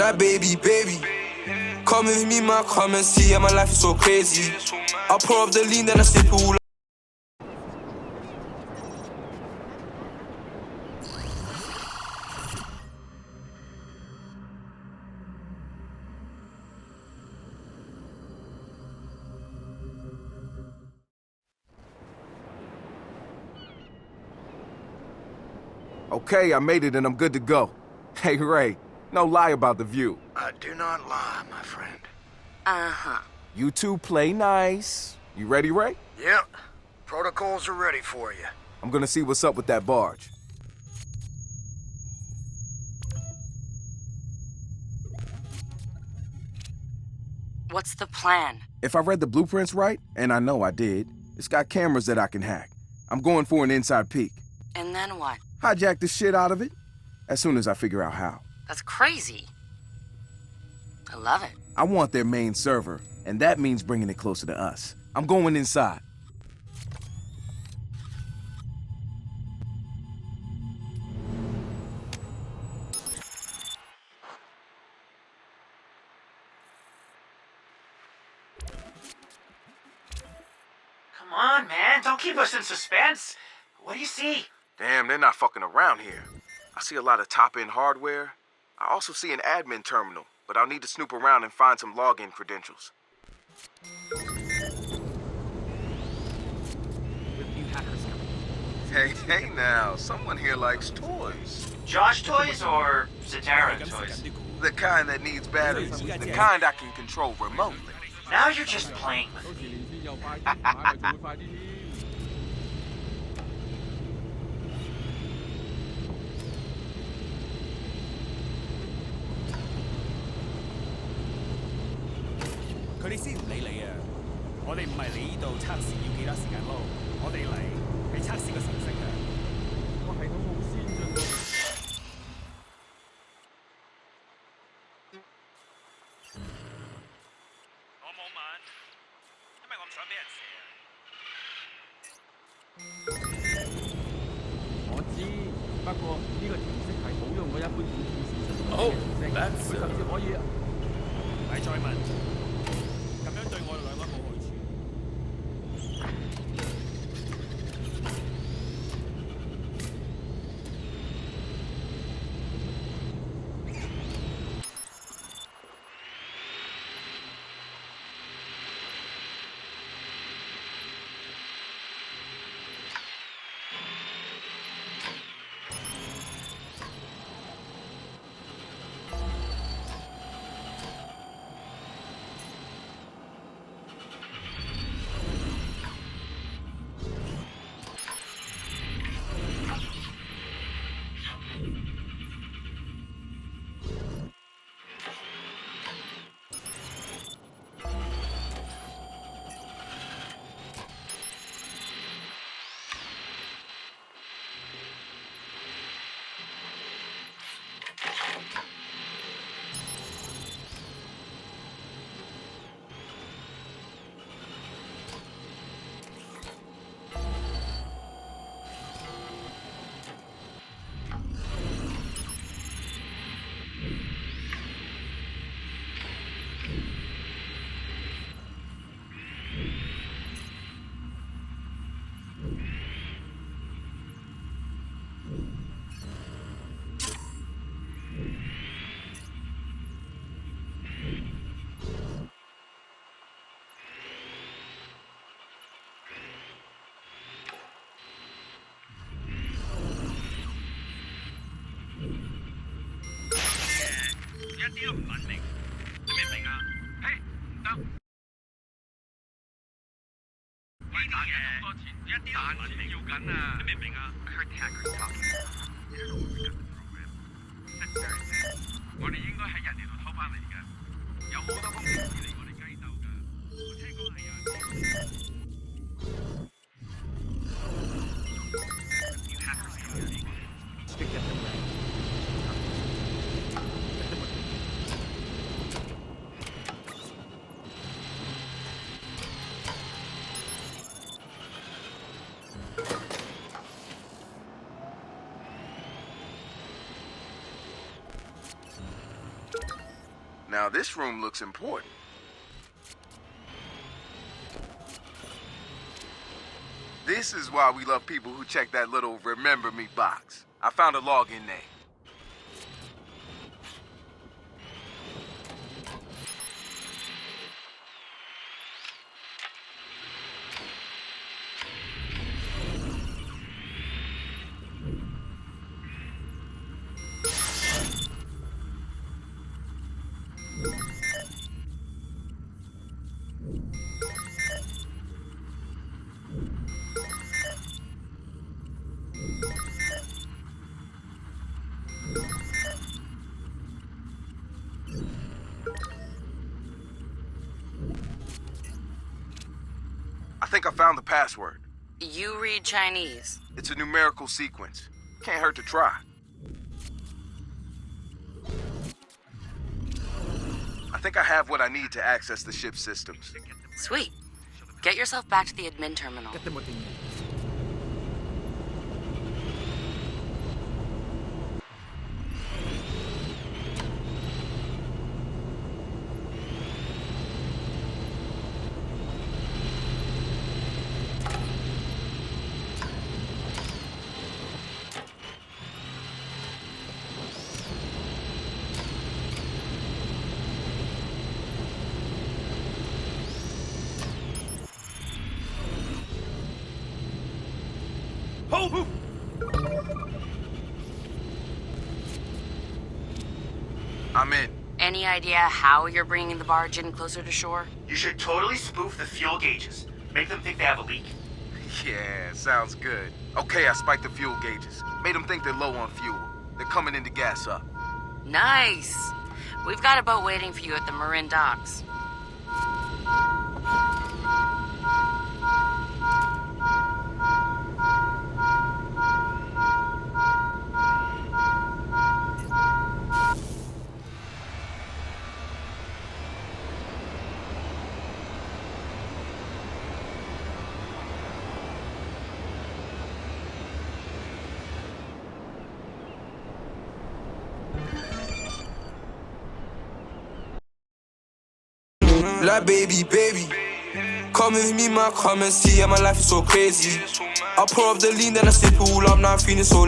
that baby, baby. Come with me, man, come and see. Yeah, my life is so crazy. I pour up the lean, then I sip it all. Okay, I made it and I'm good to go. Hey, Ray, no lie about the view. I do not lie, my friend. Uh-huh. You two play nice. You ready, Ray? Yep. Protocols are ready for you. I'm gonna see what's up with that barge. What's the plan? If I read the blueprints right, and I know I did, it's got cameras that I can hack. I'm going for an inside peek. And then what? Hijack the shit out of it, as soon as I figure out how. That's crazy. I love it. I want their main server, and that means bringing it closer to us. I'm going inside. Come on, man. Don't keep us in suspense. What do you see? Damn, they're not fucking around here. I see a lot of top-end hardware. I also see an admin terminal, but I'll need to snoop around and find some login credentials. Hey now, someone here likes toys. Josh toys or Zatara toys? The kind that needs batteries, the kind I can control remotely. Now you're just playing with me. 佢哋先唔理你啊！我哋唔係嚟呢度測試要幾多時間撈，我哋嚟係測試個程式啊！個系統好先進喎。我冇問，因為我唔想俾人射啊！我知，不過呢個程式係好用過一般管理事實嘅程式，佢甚至可以。咪再問。 咁樣對我哋兩個冇害處。一啲都唔文明，你明唔明啊？嘿，唔得！呢打嘢咁多錢，一啲都唔文明要緊啊！你明唔明啊 ？I heard the hackers talking. You don't know what we got the program. That's very sad. 我哋應該喺人哋度偷翻嚟嘅，有好多公司嚟我哋雞竇㗎。我聽講係啊。啲 hackers 有呢個。Stick at the way. Now this room looks important. This is why we love people who check that little remember me box. I found a login name. I think I found the password. You read Chinese. It's a numerical sequence. Can't hurt to try. I think I have what I need to access the ship's systems. Sweet. Get yourself back to the admin terminal. I'm in. Any idea how you're bringing the barge in closer to shore? You should totally spoof the fuel gauges. Make them think they have a leak. Yeah, sounds good. Okay, I spiked the fuel gauges. Made them think they're low on fuel. They're coming in to gas up. Nice. We've got a boat waiting for you at the Marin docks. Like baby, come with me, man, come and see. Yeah, my life is so crazy. I pour up the lean, then I sip it all up. Now I'm feeling so